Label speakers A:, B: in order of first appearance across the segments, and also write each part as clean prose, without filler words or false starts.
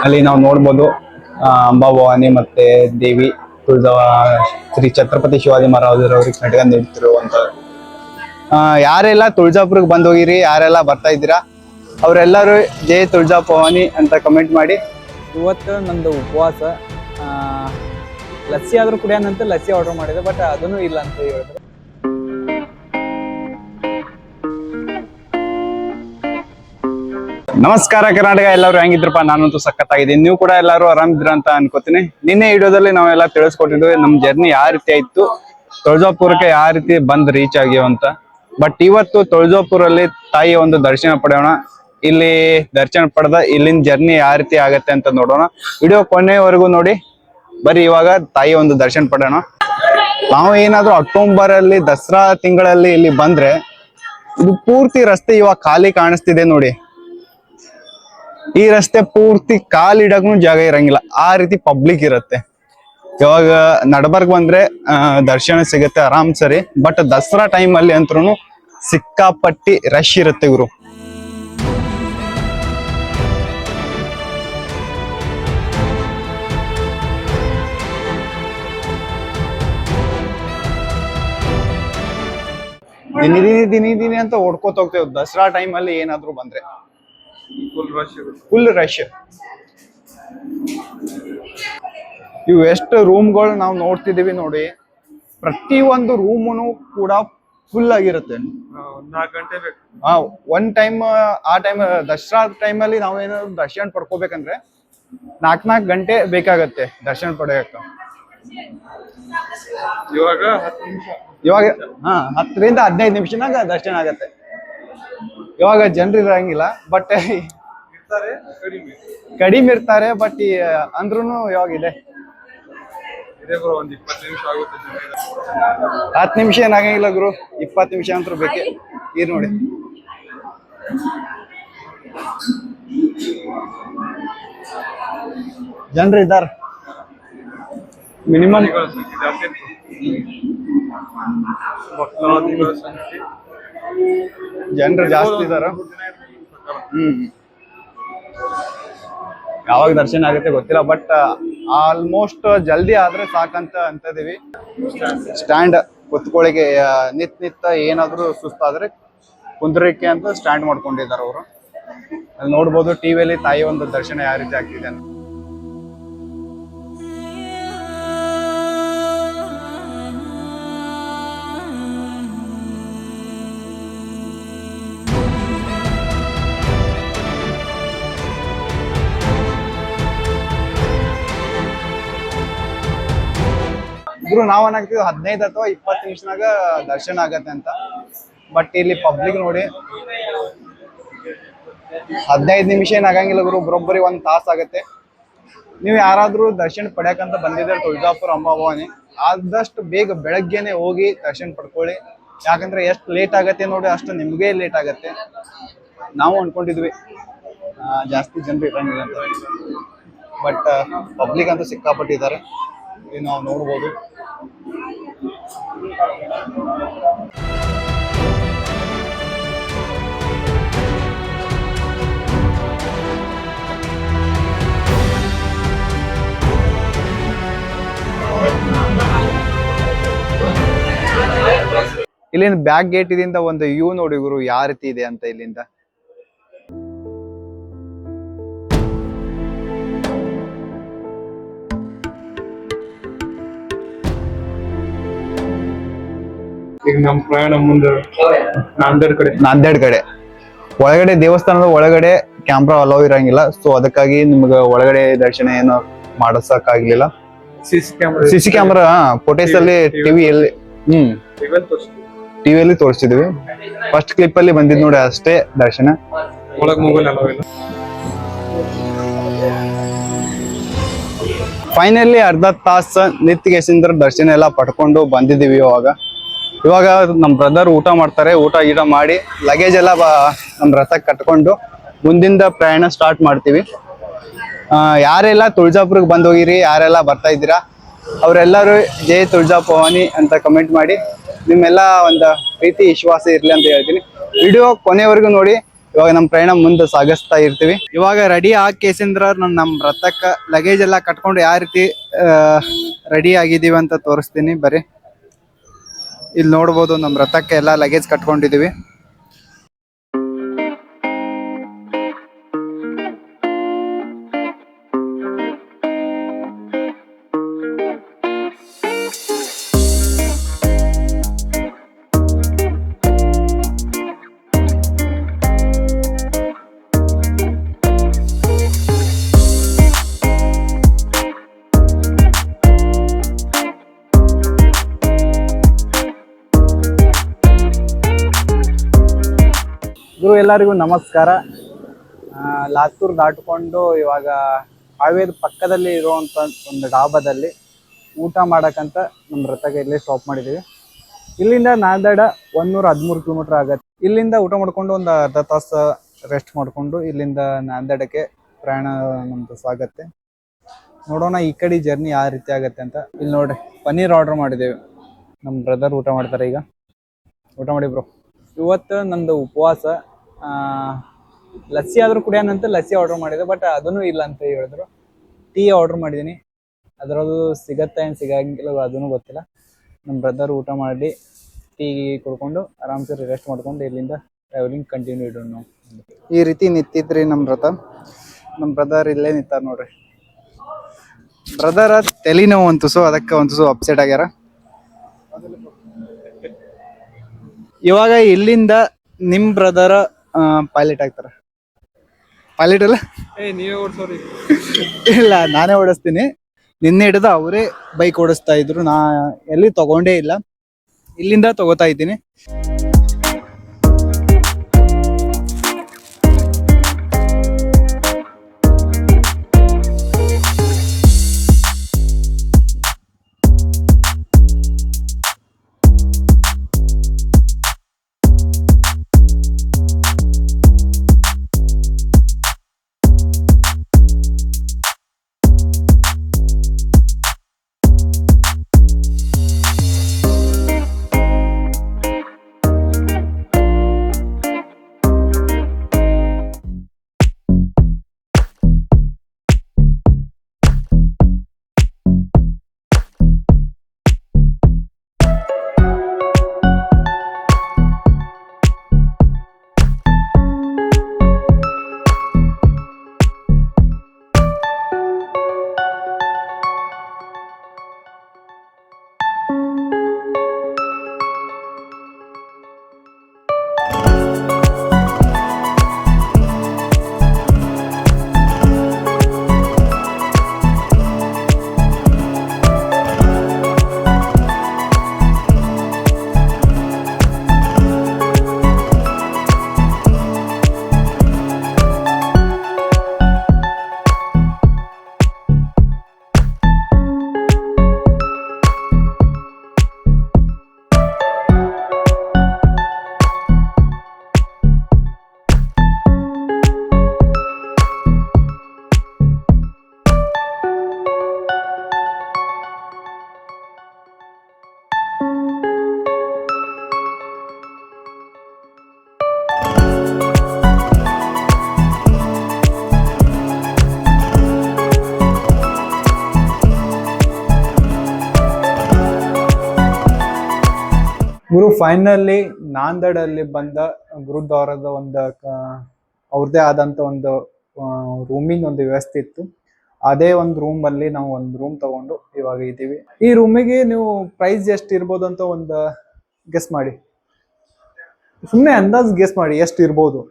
A: ಅಲ್ಲಿ ನಾವು ನೋಡ್ಬೋದು ಅಂಬಾಭವಾನಿ ಮತ್ತೆ ದೇವಿ ತುಳಜಾವ ಶ್ರೀ ಛತ್ರಪತಿ ಶಿವಾಜಿ ಮಹಾರಾಜರವ್ರಿಗೆ ನಡ್ಕೊಂಡು ನಿಂತಿರುವಂತ ಯಾರೆಲ್ಲ ತುಳಜಾಪುರಕ್ಕೆ ಬಂದ್ ಹೋಗಿರಿ, ಯಾರೆಲ್ಲ ಬರ್ತಾ ಇದ್ದೀರಾ ಅವರೆಲ್ಲರೂ ಜೈ ತುಳಜಾ ಭವಾನಿ ಅಂತ ಕಮೆಂಟ್ ಮಾಡಿ.
B: ಇವತ್ತು ನಂದು ಉಪವಾಸ, ಲಸ್ಸಿ ಆದ್ರೂ ಕುಡಿಯೋಣಂತ ಲಸ್ಸಿ ಆರ್ಡರ್ ಮಾಡಿದೆ, ಬಟ್ ಅದನ್ನು ಇಲ್ಲ ಅಂತ ಹೇಳಿದ್ರು.
A: ನಮಸ್ಕಾರ ಕರ್ನಾಟಕ, ಎಲ್ಲರೂ ಹೆಂಗಿದ್ರಪ್ಪ? ನಾನಂತೂ ಸಖತ್ತಾಗಿದ್ದೀನಿ, ನೀವು ಕೂಡ ಎಲ್ಲರೂ ಆರಾಮಿದ್ರ ಅಂತ ಅನ್ಕೋತೀನಿ. ನಿನ್ನೆ ವಿಡಿಯೋದಲ್ಲಿ ನಾವೆಲ್ಲ ತಿಳಿಸ್ಕೊಟ್ಟಿದ್ವಿ ನಮ್ಮ ಜರ್ನಿ ಯಾವ ರೀತಿ ಆಯ್ತು, ತುಳಜಾಪುರಕ್ಕೆ ಯಾವ ರೀತಿ ಬಂದ್ ರೀಚ್ ಆಗ್ಯವ ಅಂತ. ಬಟ್ ಇವತ್ತು ತುಳಜಾಪುರಲ್ಲಿ ತಾಯಿಯ ಒಂದು ದರ್ಶನ ಪಡೆಯೋಣ. ಇಲ್ಲಿ ದರ್ಶನ ಪಡೆದ ಇಲ್ಲಿನ ಜರ್ನಿ ಯಾವ ರೀತಿ ಆಗತ್ತೆ ಅಂತ ನೋಡೋಣ. ವಿಡಿಯೋ ಕೊನೆವರೆಗೂ ನೋಡಿ. ಬರೀ ಇವಾಗ ತಾಯಿಯ ಒಂದು ದರ್ಶನ ಪಡೆಯೋಣ. ನಾವು ಏನಾದ್ರು ಅಕ್ಟೋಬರ್ ಅಲ್ಲಿ ದಸರಾ ತಿಂಗಳಲ್ಲಿ ಇಲ್ಲಿ ಬಂದ್ರೆ ಇದು ಪೂರ್ತಿ ರಸ್ತೆ ಇವಾಗ ಖಾಲಿ ಕಾಣಿಸ್ತಿದೆ ನೋಡಿ. ಈ ರಸ್ತೆ ಪೂರ್ತಿ ಕಾಲಿಡಕ್ಕೂ ಜಾಗ ಇರಂಗಿಲ್ಲ, ಆ ರೀತಿ ಪಬ್ಲಿಕ್ ಇರುತ್ತೆ. ಇವಾಗ ನಡ್ಬರ್ಗ್ ಬಂದ್ರೆ ದರ್ಶನ ಸಿಗುತ್ತೆ ಆರಾಮ್ ಸರಿ. ಬಟ್ ದಸರಾ ಟೈಮ್ ಅಲ್ಲಿ ಅಂತೂ ಸಿಕ್ಕಾಪಟ್ಟಿ ರಶ್ ಇರುತ್ತೆ ಗುರು. ದಿನಿ ಅಂತ ಓಡ್ಕೋತ ಹೋಗ್ತೇವೆ ದಸರಾ ಟೈಮ್ ಅಲ್ಲಿ ಏನಾದ್ರು ಬಂದ್ರೆ. Full rush. ಇವು ಎಷ್ಟು ರೂಮ್ಗಳು ನಾವು ನೋಡ್ತಿದೀವಿ ನೋಡಿ, ಪ್ರತಿ ಒಂದು ರೂಮನು ಕೂಡ ಫುಲ್ ಆಗಿರುತ್ತೆ.
C: 4 ಗಂಟೆ ಬೇಕು.
A: ಒನ್ ಟೈಮ್ ಆ ಟೈಮ್ ದಸರಾ ಟೈಮ್ ಅಲ್ಲಿ ನಾವೇನಾದ್ರು ದರ್ಶನ ಪಡ್ಕೋಬೇಕಂದ್ರೆ 4 ಗಂಟೆ ಬೇಕಾಗತ್ತೆ ದರ್ಶನ ಪಡೆಯಕ್ಕ.
C: ಇವಾಗ 10 ನಿಮಿಷ,
A: ಇವಾಗ 10 ರಿಂದ 15 ನಿಮಿಷನಾಗ ದರ್ಶನ ಆಗತ್ತೆ. ಇವಾಗ ಜನರು ಇರಂಗಿಲ್ಲ, ಬಟ್ ಕಡಿಮೆ ಇರ್ತಾರೆ. ಬಟ್ ಅಂದ್ರೂನು ಇವಾಗ ಇದೆ
C: ಬ್ರೋ, ಒಂದು 20 ನಿಮಿಷ ಆಗುತ್ತೆ.
A: 10 ನಿಮಿಷ ಏನಾಗಂಗಿಲ್ಲ ಗುರು, 20 ನಿಮಿಷ ಅಂತೂ ಬೇಕೇ. ಈಗ ನೋಡಿ ಜನರು ಇದ್ದಾರೆ ಮಿನಿಮಮ್. ಜನರು ಜಾಸ್ತಿ ಇದಾರ. ಯಾವಾಗ ದರ್ಶನ ಆಗುತ್ತೆ ಗೊತ್ತಿಲ್ಲ, ಬಟ್ ಆಲ್ಮೋಸ್ಟ್ ಜಲ್ದಿ ಆದ್ರೆ ಸಾಕಂತ ಅಂತದೀವಿ. ಸ್ಟ್ಯಾಂಡ್ ಕುತ್ಕೊಳ್ಳಿಕ್ಕೆ ನಿತ್ತ ಏನಾದ್ರು ಸುಸ್ತಾದ್ರೆ ಕುಂದ್ರಿಕೆ ಅಂತ ಸ್ಟ್ಯಾಂಡ್ ಮಾಡ್ಕೊಂಡಿದ್ದಾರೆ ಅವರು. ಅಲ್ಲಿ ನೋಡ್ಬೋದು ಟಿವಿಯಲ್ಲಿ ತಾಯಿ ಒಂದು ದರ್ಶನ ಯಾವ ರೀತಿ ಆಗ್ತಿದೆ ಅಂತ. ಗುರು ನಾವ್ ಅನ್ನಾಗ್ತೀವಿ 15 ಅಥವಾ 20 ನಿಮಿಷನಾಗ ದರ್ಶನ ಆಗತ್ತೆ ಅಂತ. ಬಟ್ ಇಲ್ಲಿ ಪಬ್ಲಿಕ್ ನೋಡಿ 15 ನಿಮಿಷ ಏನ್ ಆಗಂಗಿಲ್ಲ ಗುರು, ಬರೋಬ್ಬರಿ 1 ತಾಸು ಆಗತ್ತೆ. ನೀವು ಯಾರಾದ್ರೂ ದರ್ಶನ ಪಡ್ಯಾಕಂತ ಬಂದಿದ್ರೆ ತುಳಜಾಪುರ ಅಂಬಾಭವಾನಿ, ಆದಷ್ಟು ಬೇಗ ಬೆಳಗ್ಗೆನೆ ಹೋಗಿ ದರ್ಶನ ಪಡ್ಕೊಳ್ಳಿ. ಯಾಕಂದ್ರೆ ಎಷ್ಟು ಲೇಟ್ ಆಗತ್ತೆ ನೋಡಿ, ಅಷ್ಟು ನಿಮ್ಗೆ ಲೇಟ್ ಆಗತ್ತೆ. ನಾವು ಅನ್ಕೊಂಡಿದ್ವಿ ಜಾಸ್ತಿ ಜನರು ಇರಂಗಿಲ್ಲ ಅಂತ, ಬಟ್ ಪಬ್ಲಿಕ್ ಅಂತೂ ಸಿಕ್ಕಾಪಟ್ಟಿದ್ದಾರೆ. ನಾವು ನೋಡ್ಬೋದು. ಇಲ್ಲಿಂದ ಬ್ಯಾಕ್ ಗೇಟ್ ಇದರಿಂದ ಒಂದು ವ್ಯೂ ನೋಡಿ ಗುರು ಯಾವ ರೀತಿ ಇದೆ ಅಂತ. ಇಲ್ಲಿಂದ
C: ಈಗ ನಮ್ಮ ಪ್ರಯಾಣ ಮುಂದೆ
A: ನಾಂದೇಡ್ ಕಡೆ ಒಳಗಡೆ, ದೇವಸ್ಥಾನದ ಒಳಗಡೆ ಕ್ಯಾಮ್ರಾ ಅಲೋ ಇರಂಗಿಲ್ಲ. ಸೊ ಅದಕ್ಕಾಗಿ ನಿಮ್ಗೆ ಒಳಗಡೆ ದರ್ಶನ ಏನು ಮಾಡಿಸಕ್ಕಾಗ್ಲಿಲ್ಲ. ಸಿಸಿ ಕ್ಯಾಮ್ರಾ ಫೋಟೋಸ್ ಅಲ್ಲಿ ಟಿವಿಯಲ್ಲಿ ಟಿವಿಯಲ್ಲಿ ತೋರಿಸ್ತಿದ್ವಿ. ಫಸ್ಟ್ ಕ್ಲಿಪ್ ಅಲ್ಲಿ ಬಂದಿದ್ ನೋಡಿ ಅಷ್ಟೇ ದರ್ಶನ. ಫೈನಲಿ ಅರ್ಧ ತಾಸು ನಿತ್ಯಗೆಸಿಂದ್ರ ದರ್ಶನ ಎಲ್ಲ ಪಡ್ಕೊಂಡು ಬಂದಿದ್ದೀವಿ. ಇವಾಗ ನಮ್ ಬ್ರದರ್ ಊಟ ಮಾಡ್ತಾರೆ. ಊಟ ಗೀಟ ಮಾಡಿ ಲಗೇಜ್ ಎಲ್ಲ ನಮ್ ರಥಕ್ಕೆ ಕಟ್ಕೊಂಡು ಮುಂದಿಂದ ಪ್ರಯಾಣ ಸ್ಟಾರ್ಟ್ ಮಾಡ್ತೀವಿ. ಯಾರೆಲ್ಲ ತುಳಜಾಪುರಕ್ಕೆ ಬಂದ್ ಹೋಗಿರಿ, ಯಾರೆಲ್ಲ ಬರ್ತಾ ಇದ್ದೀರಾ ಅವರೆಲ್ಲರೂ ಜೈ ತುಳಜಾ ಭವಾನಿ ಅಂತ ಕಮೆಂಟ್ ಮಾಡಿ. ನಿಮ್ಮೆಲ್ಲ ಒಂದು ಪ್ರೀತಿ ವಿಶ್ವಾಸ ಇರ್ಲಿ ಅಂತ ಹೇಳ್ತೀನಿ. ವಿಡಿಯೋ ಕೊನೆವರೆಗೂ ನೋಡಿ.
B: ಇವಾಗ ನಮ್ಮ ಪ್ರಯಾಣ ಮುಂದೆ ಸಾಗಿಸ್ತಾ ಇರ್ತೀವಿ. ಇವಾಗ ರೆಡಿ ಆಗಿ ಕೇಸಿಂದ್ರ ನಮ್ಮ ರಥಕ್ಕೆ ಲಗೇಜ್ ಎಲ್ಲ ಕಟ್ಕೊಂಡು ಯಾವ ರೀತಿ ರೆಡಿ ಆಗಿದೀವಿ ಅಂತ ತೋರಿಸ್ತೀನಿ. ಬರ್ರಿ, ಇಲ್ಲಿ ನೋಡ್ಬೋದು ನಮ್ಮ ರಥಕ್ಕೆ ಎಲ್ಲ ಲಗೇಜ್ ಕಟ್ಕೊಂಡಿದೀವಿ. ಗುರು ಎಲ್ಲರಿಗೂ ನಮಸ್ಕಾರ. ಲಾತೂರ್ ದಾಟ್ಕೊಂಡು ಇವಾಗ ಹಾವೇದ ಪಕ್ಕದಲ್ಲಿ ಇರುವಂತ ಒಂದು ಡಾಬಾದಲ್ಲಿ ಊಟ ಮಾಡಕ್ಕಂತ ನಮ್ಮ ರಥಕ್ಕೆ ಇಲ್ಲೇ ಸ್ಟಾಪ್ ಮಾಡಿದ್ದೀವಿ. ಇಲ್ಲಿಂದ ನಾಂದೇಡ 113 ಕಿಲೋಮೀಟರ್ ಆಗತ್ತೆ. ಇಲ್ಲಿಂದ ಊಟ ಮಾಡ್ಕೊಂಡು ಒಂದು ಅರ್ಧ ತಾಸು ರೆಸ್ಟ್ ಮಾಡಿಕೊಂಡು ಇಲ್ಲಿಂದ ನಾಂದೇಡಕ್ಕೆ ಪ್ರಯಾಣ ನಮ್ದು ಸಾಗತ್ತೆ. ನೋಡೋಣ ಈ ಕಡೆ ಜರ್ನಿ ಯಾವ ರೀತಿ ಆಗತ್ತೆ ಅಂತ. ಇಲ್ಲಿ ನೋಡ್ರಿ, ಪನ್ನೀರ್ ಆರ್ಡರ್ ಮಾಡಿದ್ದೇವೆ. ನಮ್ಮ ಬ್ರದರ್ ಊಟ ಮಾಡ್ತಾರೆ. ಈಗ ಊಟ ಮಾಡಿ ಬ್ರೋ. ಇವತ್ತು ನಂದು ಉಪವಾಸ. ಲಸ್ಸಿ ಆದ್ರೂ ಕುಡಿಯೋಣಂತ ಲಸ್ಸಿ ಆರ್ಡರ್ ಮಾಡಿದೆ, ಬಟ್ ಅದನ್ನು ಇಲ್ಲ ಅಂತ ಹೇಳಿದ್ರು. ಟೀ ಆರ್ಡರ್ ಮಾಡಿದ್ದೀನಿ, ಅದರದ್ದು ಸಿಗತ್ತಾ ಏನು ಸಿಗಂಗಿಲ್ಲ ಅದನ್ನು ಗೊತ್ತಿಲ್ಲ. ನಮ್ಮ ಬ್ರದರ್ ಊಟ ಮಾಡಿ ಟೀ ಕುಡ್ಕೊಂಡು ಆರಾಮ್ಸೆ ರೆಸ್ಟ್ ಮಾಡ್ಕೊಂಡು ಇಲ್ಲಿಂದ ಟ್ರಾವೆಲಿಂಗ್ ಕಂಟಿನ್ಯೂ ಇಡೋಣ. ನಾವು ಈ ರೀತಿ ನಿಂತಿದ್ರಿ ನಮ್ಮ ರಥ. ನಮ್ಮ ಬ್ರದರ್ ಇಲ್ಲೇ ನಿಂತಾರ ನೋಡ್ರಿ. ಬ್ರದರ್ ತಲೆನೋವು ಅಂತು, ಸೊ ಅದಕ್ಕೆ ಒಂದು ಅಪ್ಸೆಟ್ ಆಗ್ಯಾರ. ಇವಾಗ ಇಲ್ಲಿಂದ ನಿಮ್ ಬ್ರದರ್ ಪೈಲಟ್ ಆಗ್ತಾರ. ಪೈಲಟ್ ಅಲ್ಲ,
C: ನೀವೇ ಓಡಿಸೋರಿ.
B: ಇಲ್ಲ, ನಾನೇ ಓಡಿಸ್ತೀನಿ. ನಿನ್ನೆ ಹಿಡಿದು ಅವರೇ ಬೈಕ್ ಓಡಿಸ್ತಾ ಇದ್ರು. ನಾ ಎಲ್ಲಿ ತಗೊಂಡೇ ಇಲ್ಲ, ಇಲ್ಲಿಂದ ತಗೋತಾ ಇದ್ದೀನಿ. ಗುರು ಫೈನಲಿ ನಾಂದೇಡಲ್ಲಿ ಬಂದ ಗುರುದ್ವಾರದ ಒಂದು ಅವ್ರದ್ದೇ ಆದಂತ ಒಂದು ರೂಮಿನ ಒಂದು ವ್ಯವಸ್ಥೆ ಇತ್ತು. ಅದೇ ಒಂದು ರೂಮ್ ಅಲ್ಲಿ ನಾವು ಒಂದು ರೂಮ್ ತಗೊಂಡು ಇವಾಗ ಇದ್ದೀವಿ. ಈ ರೂಮಿಗೆ ನೀವು ಪ್ರೈಸ್ ಎಷ್ಟು ಇರ್ಬೋದು ಅಂತ ಒಂದು ಗೆಸ್ ಮಾಡಿ, ಸುಮ್ಮನೆ ಅಂದಾಜ್ ಗೆಸ್ ಮಾಡಿ ಎಷ್ಟು ಇರ್ಬೋದು.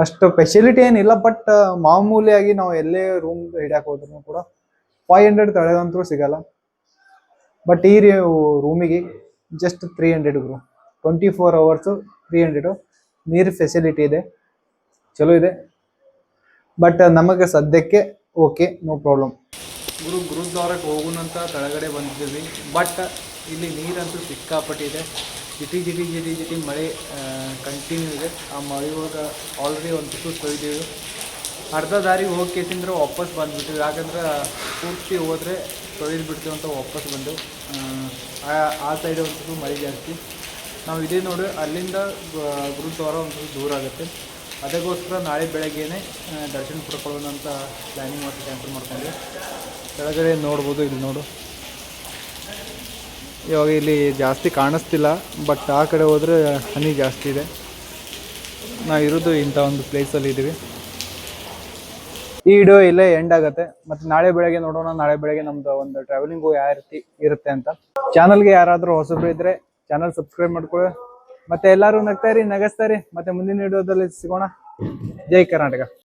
B: ಅಷ್ಟು ಫೆಸಿಲಿಟಿ ಏನಿಲ್ಲ, ಬಟ್ ಮಾಮೂಲಿಯಾಗಿ ನಾವು ಎಲ್ಲೇ ರೂಮ್ ಹಿಡಿಯಕ್ಕೆ ಹೋದ್ರೂ ಕೂಡ 500 ತಳಗಂತೂ ಸಿಗಲ್ಲ. ಬಟ್ ಈ ರೂಮಿಗೆ ಜಸ್ಟ್ 300 ಗುರು. 24 hours 300. ನೀರು ಫೆಸಿಲಿಟಿ ಇದೆ, ಚಲೋ ಇದೆ. ಬಟ್ ನಮಗೆ ಸದ್ಯಕ್ಕೆ ಓಕೆ, ನೋ ಪ್ರಾಬ್ಲಮ್. ಗುರುದ್ವಾರಕ್ಕೆ ಹೋಗೋಣಂತ ಕೆಳಗಡೆ ಬಂದಿದ್ದೀವಿ. ಬಟ್ ಇಲ್ಲಿ ನೀರಂತೂ ಸಿಕ್ಕಾಪಟ್ಟಿದೆ. ಜಿಟಿ ಜಿಟಿ ಜಿಟಿ ಜಿಟಿ ಮಳೆ ಕಂಟಿನ್ಯೂ ಇದೆ. ಆ ಮಳೆ ಒಳಗೆ ಆಲ್ರೆಡಿ ಒಂದು ತುಸು ತೊಯ್ದೀವಿ. ಅರ್ಧ ದಾರಿಗೆ ಹೋಗಿ ಕೇಸಿಂದ್ರೆ ವಾಪಸ್ ಬಂದುಬಿಟ್ಟಿವಿ. ಯಾಕಂದ್ರೆ ಪೂರ್ತಿ ಹೋದರೆ ತೊಯ್ದು ಬಿಡ್ತೀವಿ ಅಂತ ವಾಪಸ್ ಬಂದು ಆ ಸೈಡ್ ಒಂದು ಮಳೆ ಜಾಸ್ತಿ. ನಾವು ಇದೇ ನೋಡಿ, ಅಲ್ಲಿಂದ ಗುರುದ್ವಾರ ಒಂದು ದೂರ ಆಗುತ್ತೆ. ಅದಕ್ಕೋಸ್ಕರ ನಾಳೆ ಬೆಳಗ್ಗೆನೆ ದರ್ಶನ ಪಡ್ಕೊಳ್ಳೋಣ ಅಂತ ಪ್ಲ್ಯಾನಿಂಗ್ ಮತ್ತು ಕ್ಯಾನ್ಸಲ್ ಮಾಡ್ಕೊಂಡ್ವಿ. ಕೆಳಗಡೆ ನೋಡ್ಬೋದು, ಇಲ್ಲಿ ನೋಡು. ಇವಾಗ ಇಲ್ಲಿ ಜಾಸ್ತಿ ಕಾಣಿಸ್ತಿಲ್ಲ, ಬಟ್ ಆ ಕಡೆ ಹೋದರೆ ಹನಿ ಜಾಸ್ತಿ ಇದೆ. ನಾವು ಇರೋದು ಇಂಥ ಒಂದು ಪ್ಲೇಸಲ್ಲಿ ಇದ್ದೀವಿ. ಈ ವಿಡಿಯೋ ಇಲ್ಲೇ ಎಂಡ್ ಆಗುತ್ತೆ. ಮತ್ತೆ ನಾಳೆ ಬೆಳಗ್ಗೆ ನೋಡೋಣ, ನಾಳೆ ಬೆಳಗ್ಗೆ ನಮ್ದು ಒಂದು ಟ್ರಾವೆಲಿಂಗು ಯಾವ ರೀತಿ ಇರುತ್ತೆ ಅಂತ. ಚಾನಲ್ಗೆ ಯಾರಾದರೂ ಹೊಸಬ್ರು ಇದ್ರೆ ಚಾನಲ್ ಸಬ್ಸ್ಕ್ರೈಬ್ ಮಾಡ್ಕೊಳ್ಳಿ. ಮತ್ತೆ ಎಲ್ಲರೂ ನಗ್ತಾ ಇರಿ, ನಗಸ್ತಾ ಇರಿ. ಮತ್ತೆ ಮುಂದಿನ ವಿಡಿಯೋದಲ್ಲಿ ಸಿಗೋಣ. ಜೈ ಕರ್ನಾಟಕ.